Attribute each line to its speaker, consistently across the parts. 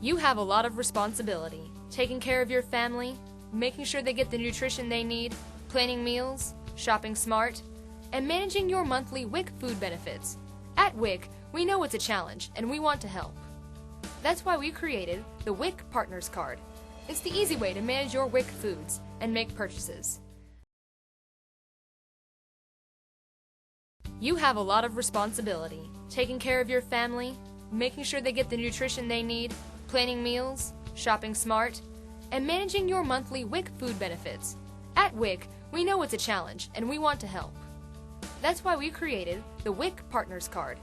Speaker 1: You have a lot of responsibility, taking care of your family, making sure they get the nutrition they need, planning meals, shopping smart, and managing your monthly WIC food benefits. At WIC, we know it's a challenge and we want to help. That's why we created the WIC Partners Card. It's the easy way to manage your WIC foods and make purchases. You have a lot of responsibility, taking care of your family, making sure they get the nutrition they need, planning meals, shopping smart, and managing your monthly WIC food benefits. At WIC, we know it's a challenge and we want to help. That's why we created the WIC Partners Card.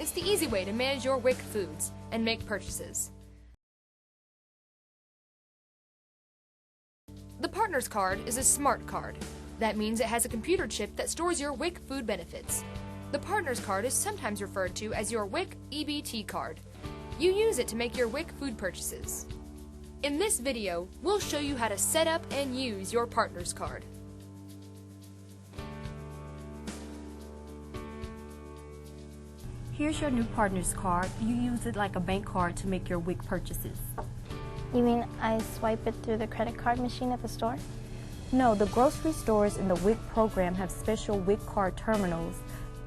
Speaker 1: It's the easy way to manage your WIC foods and make purchases. The Partners Card is a smart card. That means it has a computer chip that stores your WIC food benefits. The Partners Card is sometimes referred to as your WIC EBT card. You use it to make your WIC food purchases. In this video, we'll show you how to set up and use your Partners Card.
Speaker 2: Here's your new Partners Card. You use it like a bank card to make your WIC purchases.
Speaker 3: You mean I swipe it through the credit card machine at the store?
Speaker 2: No, the grocery stores in the WIC program have special WIC card terminals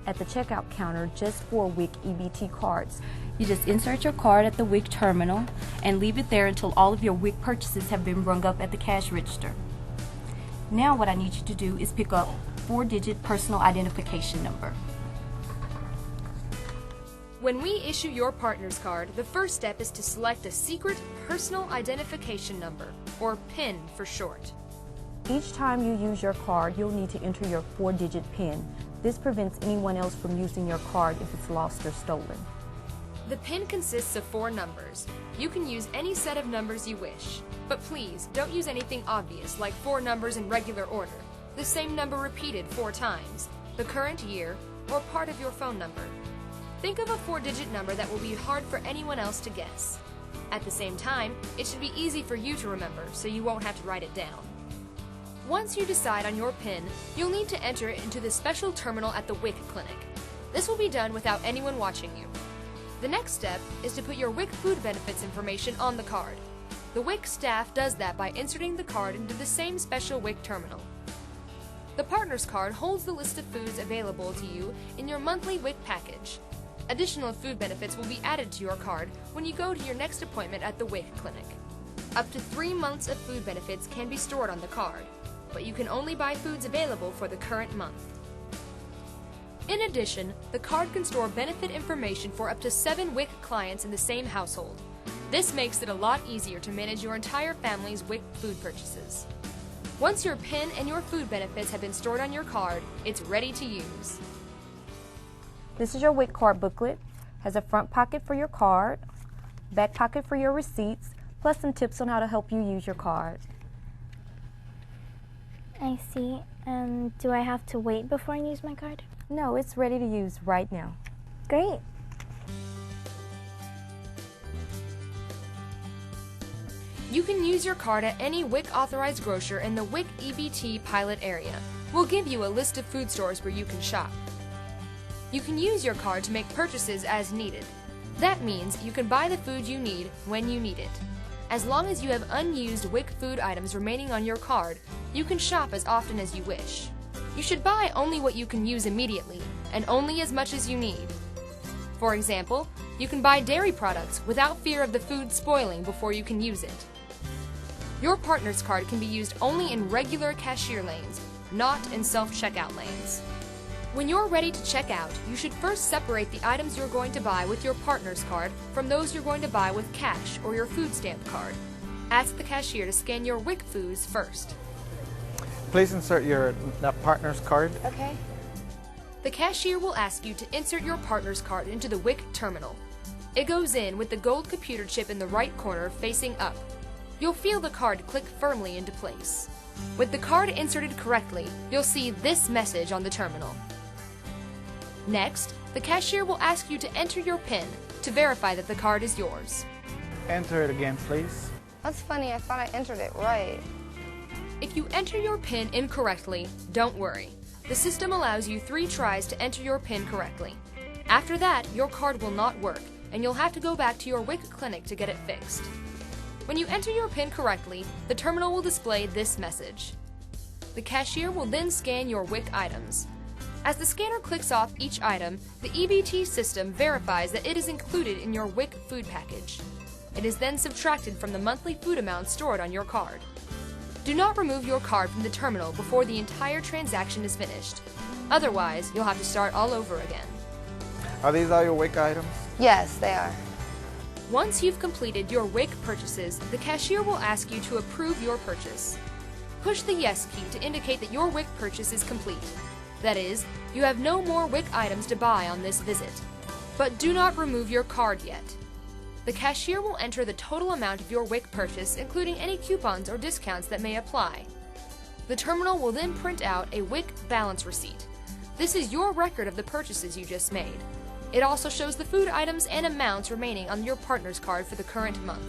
Speaker 2: at the checkout counter just for WIC EBT cards. You just insert your card at the WIC terminal and leave it there until all of your WIC purchases have been rung up at the cash register. Now what I need you to do is pick up 4-digit personal identification number.
Speaker 1: When we issue your Partners Card, the first step is to select a secret personal identification number, or PIN for short.
Speaker 2: Each time you use your card, you'll need to enter your 4-digit PIN. This prevents anyone else from using your card if it's lost or stolen.
Speaker 1: The PIN consists of 4 numbers. You can use any set of numbers you wish, but please don't use anything obvious like 4 numbers in regular order, the same number repeated 4 times, the current year, or part of your phone number. Think of a 4-digit number that will be hard for anyone else to guess. At the same time, it should be easy for you to remember, so you won't have to write it down. Once you decide on your PIN, you'll need to enter it into the special terminal at the WIC clinic. This will be done without anyone watching you. The next step is to put your WIC food benefits information on the card. The WIC staff does that by inserting the card into the same special WIC terminal. The Partners Card holds the list of foods available to you in your monthly WIC package. Additional food benefits will be added to your card when you go to your next appointment at the WIC clinic. Up to 3 months of food benefits can be stored on the card, but you can only buy foods available for the current month. In addition, the card can store benefit information for up to 7 WIC clients in the same household. This makes it a lot easier to manage your entire family's WIC food purchases. Once your PIN and your food benefits have been stored on your card, it's ready to use.
Speaker 2: This is your WIC card booklet. Has a front pocket for your card, back pocket for your receipts, plus some tips on how to help you use your card.
Speaker 3: I see. Do I have to wait before I use my card?
Speaker 2: No, it's ready to use right now.
Speaker 3: Great.
Speaker 1: You can use your card at any WIC authorized grocer in the WIC EBT pilot area. We'll give you a list of food stores where you can shop. You can use your card to make purchases as needed. That means you can buy the food you need when you need it. As long as you have unused WIC food items remaining on your card, you can shop as often as you wish. You should buy only what you can use immediately, and only as much as you need. For example, you can buy dairy products without fear of the food spoiling before you can use it. Your Partners Card can be used only in regular cashier lanes, not in self-checkout lanes. When you're ready to check out, you should first separate the items you're going to buy with your Partners Card from those you're going to buy with cash or your food stamp card. Ask the cashier to scan your WIC foods first.
Speaker 4: Please insert your Partners Card.
Speaker 3: Okay.
Speaker 1: The cashier will ask you to insert your Partners Card into the WIC terminal. It goes in with the gold computer chip in the right corner facing up. You'll feel the card click firmly into place. With the card inserted correctly, you'll see this message on the terminal. Next, the cashier will ask you to enter your PIN to verify that the card is yours.
Speaker 4: Enter it again, please.
Speaker 5: That's funny, I thought I entered it right.
Speaker 1: If you enter your PIN incorrectly, don't worry. The system allows you 3 tries to enter your PIN correctly. After that, your card will not work, and you'll have to go back to your WIC clinic to get it fixed. When you enter your PIN correctly, the terminal will display this message. The cashier will then scan your WIC items. As the scanner clicks off each item, the EBT system verifies that it is included in your WIC food package. It is then subtracted from the monthly food amount stored on your card. Do not remove your card from the terminal before the entire transaction is finished. Otherwise, you'll have to start all over again.
Speaker 4: Are these all your WIC items?
Speaker 5: Yes, they are.
Speaker 1: Once you've completed your WIC purchases, the cashier will ask you to approve your purchase. Push the Yes key to indicate that your WIC purchase is complete. That is, you have no more WIC items to buy on this visit. But do not remove your card yet. The cashier will enter the total amount of your WIC purchase, including any coupons or discounts that may apply. The terminal will then print out a WIC balance receipt. This is your record of the purchases you just made. It also shows the food items and amounts remaining on your partner's card for the current month.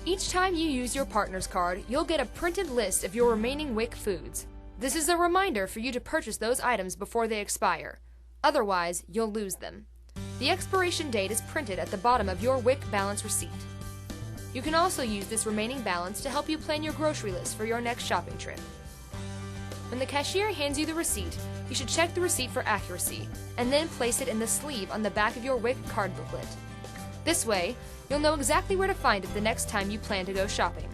Speaker 1: Each time you use your partner's card, you'll get a printed list of your remaining WIC foods. This is a reminder for you to purchase those items before they expire. Otherwise, you'll lose them. The expiration date is printed at the bottom of your WIC balance receipt. You can also use this remaining balance to help you plan your grocery list for your next shopping trip. When the cashier hands you the receipt, you should check the receipt for accuracy, and then place it in the sleeve on the back of your WIC card booklet. This way, you'll know exactly where to find it the next time you plan to go shopping.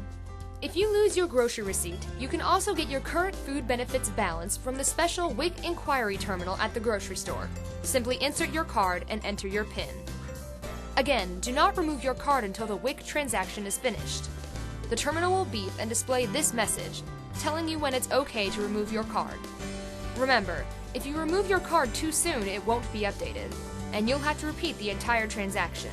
Speaker 1: If you lose your grocery receipt, you can also get your current food benefits balance from the special WIC inquiry terminal at the grocery store. Simply insert your card and enter your PIN. Again, do not remove your card until the WIC transaction is finished. The terminal will beep and display this message, telling you when it's okay to remove your card. Remember, if you remove your card too soon, it won't be updated, and you'll have to repeat the entire transaction.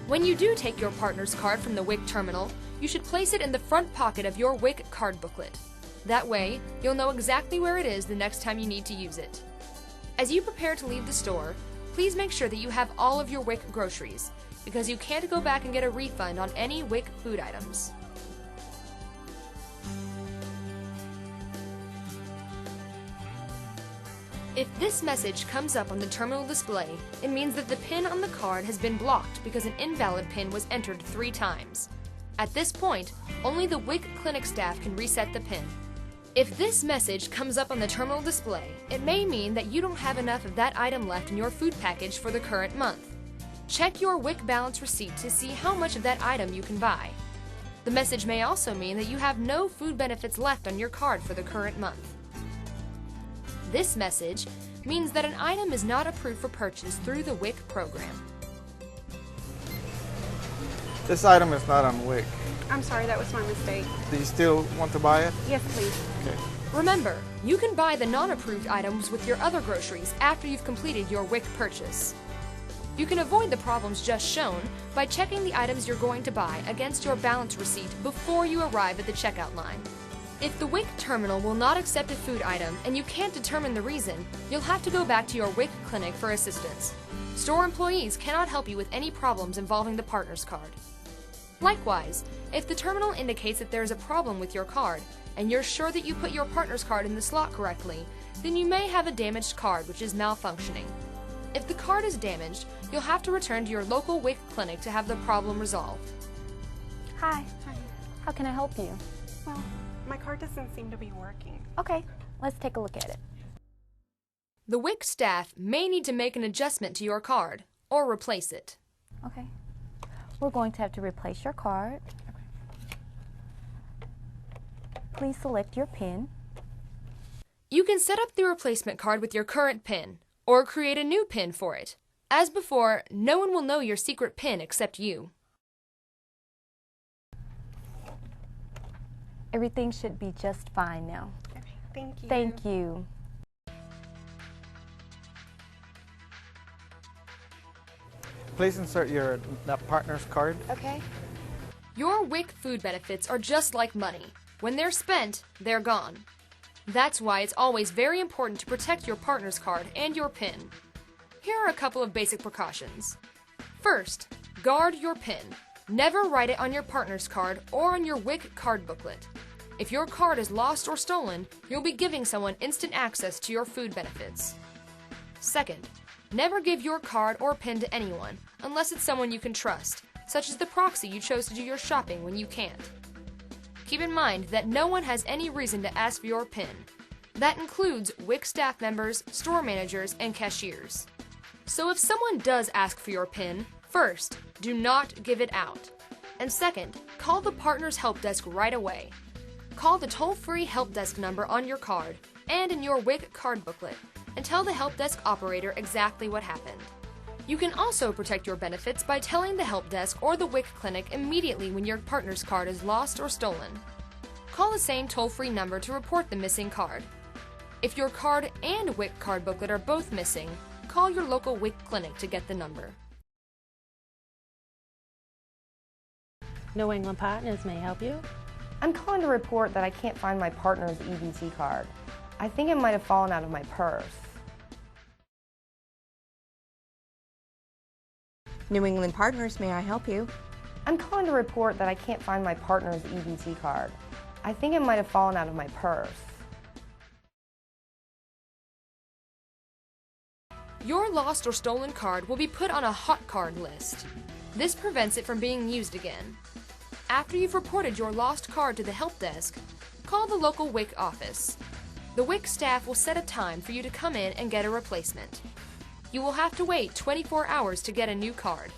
Speaker 1: When you do take your partner's card from the WIC terminal, you should place it in the front pocket of your WIC card booklet. That way, you'll know exactly where it is the next time you need to use it. As you prepare to leave the store, please make sure that you have all of your WIC groceries, because you can't go back and get a refund on any WIC food items. If this message comes up on the terminal display, it means that the PIN on the card has been blocked because an invalid PIN was entered 3 times. At this point, only the WIC clinic staff can reset the PIN. If this message comes up on the terminal display, it may mean that you don't have enough of that item left in your food package for the current month. Check your WIC balance receipt to see how much of that item you can buy. The message may also mean that you have no food benefits left on your card for the current month. This message means that an item is not approved for purchase through the WIC program.
Speaker 4: This item is not on WIC.
Speaker 6: I'm sorry, that was my mistake.
Speaker 4: Do you still want to buy it?
Speaker 6: Yes, please.
Speaker 4: Okay.
Speaker 1: Remember, you can buy the non-approved items with your other groceries after you've completed your WIC purchase. You can avoid the problems just shown by checking the items you're going to buy against your balance receipt before you arrive at the checkout line. If the WIC terminal will not accept a food item and you can't determine the reason, you'll have to go back to your WIC clinic for assistance. Store employees cannot help you with any problems involving the partner's card. Likewise, if the terminal indicates that there is a problem with your card, and you're sure that you put your partner's card in the slot correctly, then you may have a damaged card which is malfunctioning. If the card is damaged, you'll have to return to your local WIC clinic to have the problem resolved.
Speaker 2: Hi.
Speaker 6: Hi.
Speaker 2: How can I help you?
Speaker 6: Well, my card doesn't seem to be working.
Speaker 2: Okay, let's take a look at it.
Speaker 1: The WIC staff may need to make an adjustment to your card, or replace it.
Speaker 2: Okay. We're going to have to replace your card. Please select your PIN.
Speaker 1: You can set up the replacement card with your current PIN, or create a new PIN for it. As before, no one will know your secret PIN except you.
Speaker 2: Everything should be just fine now.
Speaker 6: Okay, thank you.
Speaker 2: Thank you.
Speaker 4: Please insert your partner's card.
Speaker 5: Okay.
Speaker 1: Your WIC food benefits are just like money. When they're spent, they're gone. That's why it's always very important to protect your partner's card and your PIN. Here are a couple of basic precautions. First, guard your PIN. Never write it on your partner's card or on your WIC card booklet. If your card is lost or stolen, you'll be giving someone instant access to your food benefits. Second, never give your card or PIN to anyone, unless it's someone you can trust, such as the proxy you chose to do your shopping when you can't. Keep in mind that no one has any reason to ask for your PIN. That includes WIC staff members, store managers, and cashiers. So if someone does ask for your PIN, first, do not give it out. And second, call the Partners Help Desk right away. Call the toll-free help desk number on your card and in your WIC card booklet and tell the help desk operator exactly what happened. You can also protect your benefits by telling the help desk or the WIC clinic immediately when your partner's card is lost or stolen. Call the same toll-free number to report the missing card. If your card and WIC card booklet are both missing, call your local WIC clinic to get the number.
Speaker 7: New England Partners may help you.
Speaker 5: I'm calling to report that I can't find my partner's EBT card. I think it might have fallen out of my purse.
Speaker 8: New England Partners, may I help you?
Speaker 5: I'm calling to report that I can't find my partner's EBT card. I think it might have fallen out of my purse.
Speaker 1: Your lost or stolen card will be put on a hot card list. This prevents it from being used again. After you've reported your lost card to the help desk, call the local WIC office. The WIC staff will set a time for you to come in and get a replacement. You will have to wait 24 hours to get a new card.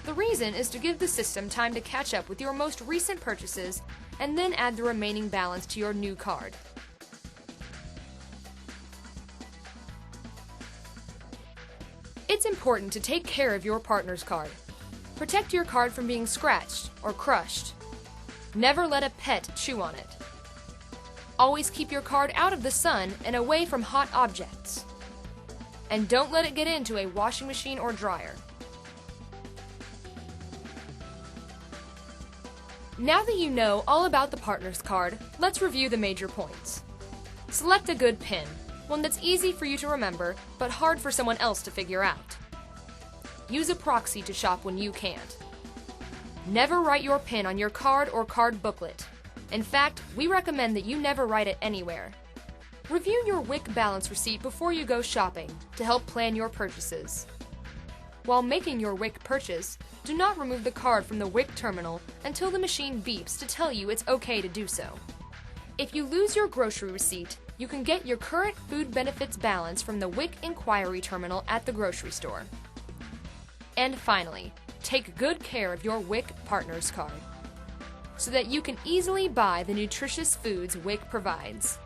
Speaker 1: The reason is to give the system time to catch up with your most recent purchases and then add the remaining balance to your new card. It's important to take care of your partner's card. Protect your card from being scratched or crushed. Never let a pet chew on it. Always keep your card out of the sun and away from hot objects. And don't let it get into a washing machine or dryer. Now that you know all about the partner's card, let's review the major points. Select a good PIN, one that's easy for you to remember, but hard for someone else to figure out. Use a proxy to shop when you can't. Never write your PIN on your card or card booklet. In fact, we recommend that you never write it anywhere. Review your WIC balance receipt before you go shopping to help plan your purchases. While making your WIC purchase, do not remove the card from the WIC terminal until the machine beeps to tell you it's okay to do so. If you lose your grocery receipt, you can get your current food benefits balance from the WIC inquiry terminal at the grocery store. And finally, take good care of your WIC Partners card so that you can easily buy the nutritious foods WIC provides.